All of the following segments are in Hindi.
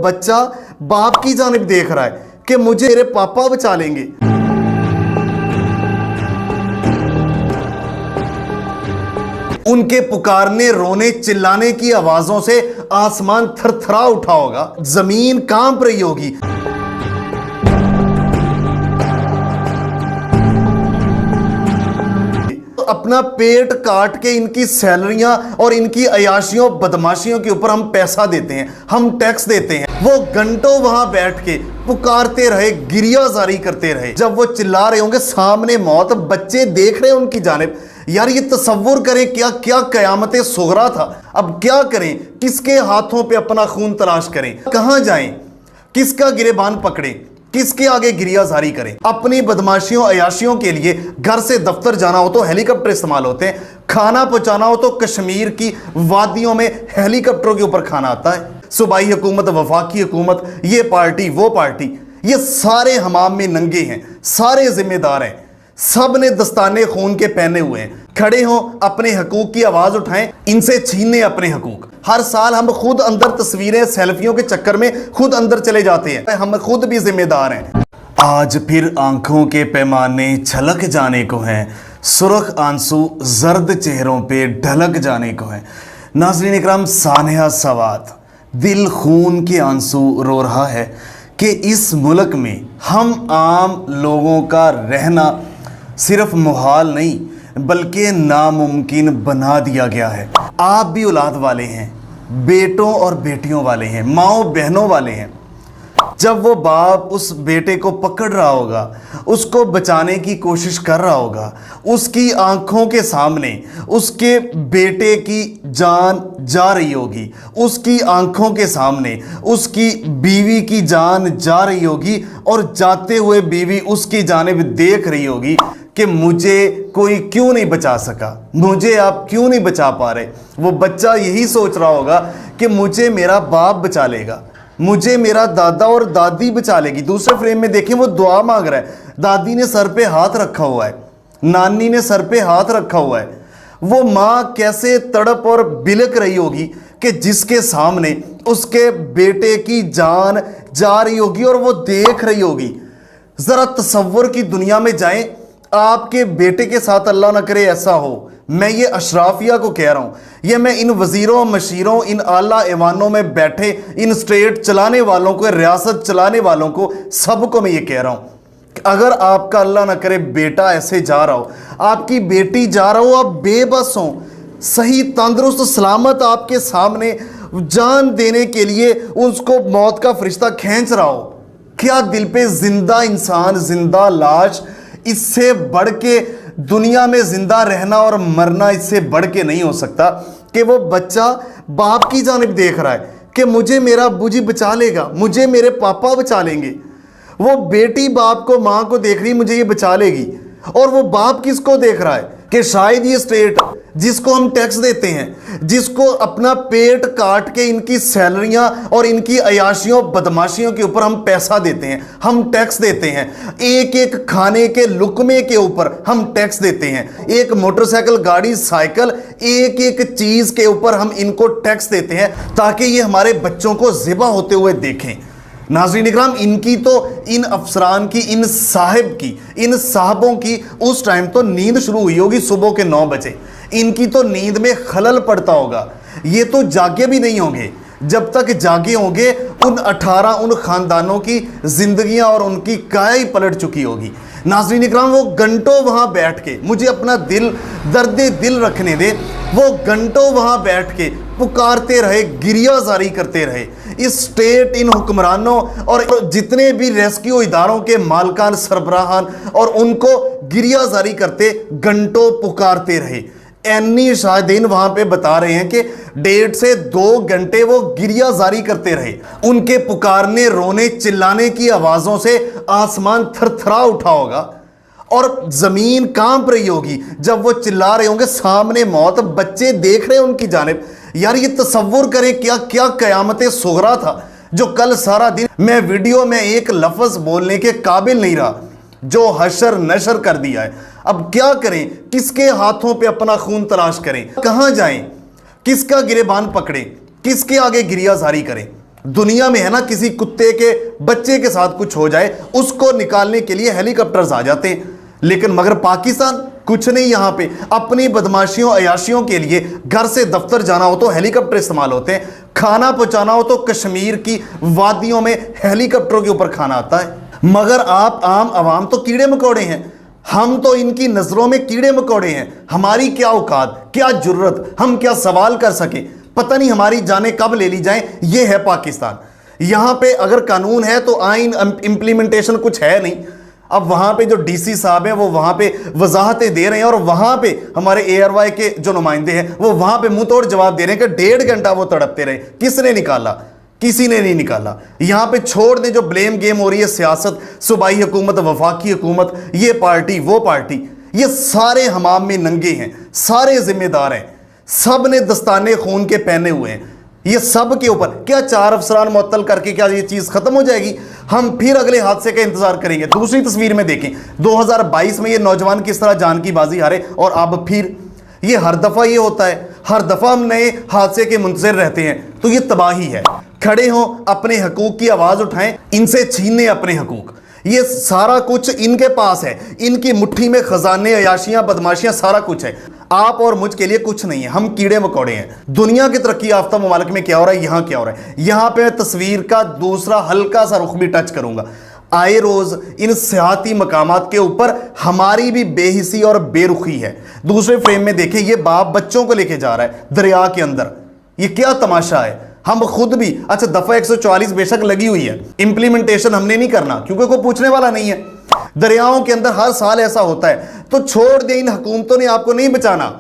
बच्चा बाप की जानिब देख रहा है कि मुझे मेरे पापा बचा लेंगे। उनके पुकारने, रोने, चिल्लाने की आवाजों से आसमान थरथरा उठा होगा, जमीन कांप रही होगी। अपना पेट काट के इनकी सैलरियां और इनकी अयाशियों बदमाशियों के ऊपर हम पैसा देते हैं, हम टैक्स देते हैं। वो घंटों वहां बैठ के पुकारते रहे, गिरियाजारी करते रहे। जब वो चिल्ला रहे होंगे, सामने मौत, बच्चे देख रहे हैं उनकी जानिब। यार ये तसव्वुर करें क्या क्या कयामत सुगरा था। अब क्या करें, किसके हाथों पे अपना खून तलाश करें, कहां जाएं, किसका गिरेबान पकड़े, किसके आगे गिरियाजारी करें। अपनी बदमाशियों अयाशियों के लिए घर से दफ्तर जाना हो तो हेलीकॉप्टर इस्तेमाल होते हैं, खाना पहुंचाना हो तो कश्मीर की वादियों में हेलीकॉप्टरों के ऊपर खाना आता है। सूबाई हुकूमत, वफाकी हुकूमत, ये पार्टी वो पार्टी, ये सारे हमाम में नंगे हैं, सारे जिम्मेदार हैं, सब ने दस्ताने खून के पहने हुए हैं। खड़े हों, अपने हकूक की आवाज उठाएं, इनसे छीनने अपने हकूक। हर साल हम खुद अंदर तस्वीरें, सेल्फियों के चक्कर में खुद अंदर चले जाते हैं, हम खुद भी जिम्मेदार हैं। आज फिर आंखों के पैमाने छलक जाने को हैं, सुर्ख आंसू जर्द चेहरों पे ढलक जाने को हैं। नाज़रीन इकराम, सानिया सवात दिल खून के आंसू रो रहा है कि इस मुल्क में हम आम लोगों का रहना सिर्फ मुहाल नहीं बल्कि नामुमकिन बना दिया गया है। आप भी औलाद वाले हैं, बेटों और बेटियों वाले हैं, माओ बहनों वाले हैं। जब वो बाप उस बेटे को पकड़ रहा होगा, उसको बचाने की कोशिश कर रहा होगा, उसकी आंखों के सामने उसके बेटे की जान जा रही होगी, उसकी आंखों के सामने उसकी बीवी की जान जा रही होगी और जाते हुए बीवी उसकी जानिब देख रही होगी कि मुझे कोई क्यों नहीं बचा सका, मुझे आप क्यों नहीं बचा पा रहे। वो बच्चा यही सोच रहा होगा कि मुझे मेरा बाप बचा लेगा, मुझे मेरा दादा और दादी बचा लेगी। दूसरे फ्रेम में देखें, वो दुआ मांग रहा है, दादी ने सर पे हाथ रखा हुआ है, नानी ने सर पे हाथ रखा हुआ है। वो माँ कैसे तड़प और बिलक रही होगी कि जिसके सामने उसके बेटे की जान जा रही होगी और वो देख रही होगी। जरा तसव्वुर की दुनिया में जाएं, आपके बेटे के साथ अल्लाह ना करे ऐसा हो। मैं ये अशराफिया को कह रहा हूँ, ये मैं इन वजीरों, मशीरों, इन आला ऐवानों में बैठे इन स्टेट चलाने वालों को, रियासत चलाने वालों को, सबको मैं ये कह रहा हूँ कि अगर आपका अल्लाह ना करे बेटा ऐसे जा रहा हो, आपकी बेटी जा रहा हो, आप बेबस हो, सही तंदुरुस्त सलामत आपके सामने जान देने के लिए उसको मौत का फरिश्ता खींच रहा हो, क्या दिल पे जिंदा इंसान, जिंदा लाश, इससे बढ़ के दुनिया में जिंदा रहना और मरना इससे बढ़ के नहीं हो सकता कि वो बच्चा बाप की जानिब देख रहा है कि मुझे मेरा अब्बू जी बचा लेगा, मुझे मेरे पापा बचा लेंगे। वो बेटी बाप को, माँ को देख रही, मुझे ये बचा लेगी। और वो बाप किसको देख रहा है कि शायद ये स्टेट जिसको हम टैक्स देते हैं, जिसको अपना पेट काट के इनकी सैलरियां और इनकी अयाशियों बदमाशियों के ऊपर हम पैसा देते हैं, हम टैक्स देते हैं, एक एक खाने के लुकमे के ऊपर हम टैक्स देते हैं, एक मोटरसाइकिल, गाड़ी, साइकिल, एक एक चीज के ऊपर हम इनको टैक्स देते हैं ताकि ये हमारे बच्चों को ज़िबा होते हुए देखें। नाज़रीन इकराम, इनकी तो, इन अफसरान की, इन साहिब की, इन साहबों की उस टाइम तो नींद शुरू हुई होगी सुबह के 9 बजे। इनकी तो नींद में खलल पड़ता होगा, ये तो जागे भी नहीं होंगे। जब तक जागे होंगे उन 18 उन खानदानों की जिंदगियां और उनकी काया ही पलट चुकी होगी। नाज़रीन इकराम, वो घंटों वहां बैठ के, मुझे अपना दिल, दर्द दिल रखने दे, वो घंटों वहां बैठ के पुकारते रहे, गिरियाजारी करते रहे। इस स्टेट, इन हुक्मरानों और जितने भी रेस्क्यू इदारों के मालकान, सरबराहान, और उनको गिरियाजारी करते घंटों पुकारते रहे। एनी शाहिदीन वहां पे बता रहे हैं कि 1.5 से 2 घंटे वो गिरियाजारी करते रहे। उनके पुकारने, रोने, चिल्लाने की आवाजों से आसमान थरथरा उठा होगा और जमीन कांप रही होगी। जब वो चिल्ला रहे होंगे, सामने मौत, बच्चे देख रहे हैं उनकी जानिब। यार ये तसव्वुर करें क्या क्या कयामत सुगरा था जो कल सारा दिन मैं वीडियो में एक लफ्ज बोलने के काबिल नहीं रहा, जो हशर नशर कर दिया है। अब क्या करें, किसके हाथों पे अपना खून तलाश करें, कहां जाएं, किसका गिरेबान पकड़ें, किसके आगे गिरियाजारी करें। दुनिया में है ना, किसी कुत्ते के बच्चे के साथ कुछ हो जाए उसको निकालने के लिए हेलीकॉप्टर्स आ जाते हैं, लेकिन मगर पाकिस्तान कुछ नहीं। यहां पे अपनी बदमाशियों अयाशियों के लिए घर से दफ्तर जाना हो तो हेलीकॉप्टर इस्तेमाल होते हैं, खाना पहुंचाना हो तो कश्मीर की वादियों में हेलीकॉप्टरों के ऊपर खाना आता है। मगर आप आम आवाम तो कीड़े मकोड़े हैं, हम तो इनकी नजरों में कीड़े मकोड़े हैं। हमारी क्या औकात, क्या जुर्रत, हम क्या सवाल कर सके, पता नहीं हमारी जानें कब ले ली जाएं। ये है पाकिस्तान। यहां पे अगर कानून है तो आइन इंप्लीमेंटेशन कुछ है नहीं। अब वहां पे जो डीसी साहब हैं वो वहां पे वजाहतें दे रहे हैं और वहां पे हमारे एआरवाई के जो नुमाइंदे हैं वो वहां पे मुंह तोड़ जवाब दे रहे हैं कि 1.5 घंटा वो तड़पते रहे। किसने निकाला? किसी ने नहीं निकाला। यहां पे छोड़ दे, जो ब्लेम गेम हो रही है, सियासत, सूबाई हुकूमत, वफाकी हुकूमत, ये पार्टी वो पार्टी, ये सारे हमाम में नंगे हैं, सारे जिम्मेदार हैं, सब ने दस्ताने खून के पहने हुए हैं। ये सब के ऊपर क्या 4 अफसरान मुअत्तल करके क्या ये चीज खत्म हो जाएगी? हम फिर अगले हादसे का इंतजार करेंगे। दूसरी तस्वीर में देखें 2022 में ये नौजवान किस तरह जान की बाजी हारे और अब फिर ये हर दफा ये होता है, हर दफा हम नए हादसे के मुंतज़िर रहते हैं। तो ये तबाही है। खड़े हों, अपने हकूक की आवाज उठाएं, इनसे छीने अपने हकूक। ये सारा कुछ इनके पास है, इनकी मुट्ठी में खजाने, अयाशियां, बदमाशियां, सारा कुछ है। आप और मुझ के लिए कुछ नहीं है, हम कीड़े मकोड़े हैं। दुनिया के तरक्की याफ्ता ममालिक में क्या हो रहा है, यहाँ क्या हो रहा है। यहाँ पे मैं तस्वीर का दूसरा हल्का सा रुख भी टच करूंगा। आए रोज इन सियाती मकामात के ऊपर हमारी भी बेहिसी और बेरुखी है। दूसरे फ्रेम में देखें, ये बाप बच्चों को लेके जा रहा है दरिया के अंदर। ये क्या तमाशा है। हम खुद भी, अच्छा दफा 144 बेशक लगी हुई है, इंप्लीमेंटेशन हमने नहीं करना क्योंकि कोई पूछने वाला नहीं है। दरियाओं के अंदर हर साल ऐसा होता है, तो छोड़ दे। इन हुकूमतों ने आपको नहीं बचाना,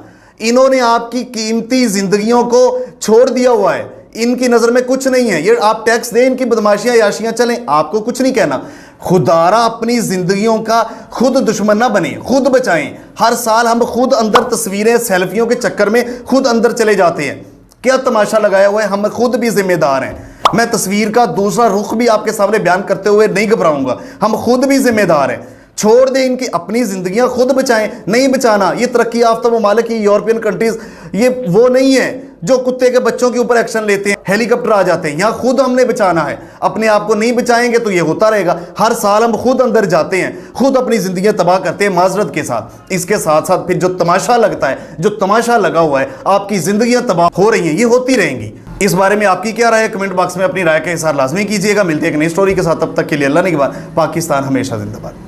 इन्होंने आपकी कीमती जिंदगियों को छोड़ दिया हुआ है। इनकी नजर में कुछ नहीं है। ये आप टैक्स दें, इनकी बदमाशियां याशियां चलें, आपको कुछ नहीं कहना। खुदारा अपनी जिंदगियों का खुद दुश्मन ना बने, खुद बचाएं। हर साल हम खुद अंदर तस्वीरें, सेल्फियों के चक्कर में खुद अंदर चले जाते हैं। क्या तमाशा लगाया हुआ है, हम खुद भी जिम्मेदार हैं। मैं तस्वीर का दूसरा रुख भी आपके सामने बयान करते हुए नहीं घबराऊंगा, हम खुद भी जिम्मेदार हैं। छोड़ दें, इनकी अपनी जिंदगियां खुद बचाएं, नहीं बचाना। ये तरक्की याफ्ता ममालिक, यूरोपियन कंट्रीज, ये वो नहीं है जो कुत्ते के बच्चों के ऊपर एक्शन लेते हैं, हेलीकॉप्टर आ जाते हैं। यहाँ खुद हमने बचाना है, अपने आप को नहीं बचाएंगे तो ये होता रहेगा। हर साल हम खुद अंदर जाते हैं, खुद अपनी जिंदगियां तबाह करते हैं माजरत के साथ। इसके साथ साथ फिर जो तमाशा लगता है, जो तमाशा लगा हुआ है, आपकी जिंदगियां तबाह हो रही हैं, ये होती रहेंगी। इस बारे में आपकी क्या राय है? कमेंट बॉक्स में अपनी राय का इज़हार लाजमी कीजिएगा। मिलते हैं एक नई स्टोरी के साथ, तब तक के लिए अल्लाह निगहबान। पाकिस्तान हमेशा जिंदाबाद।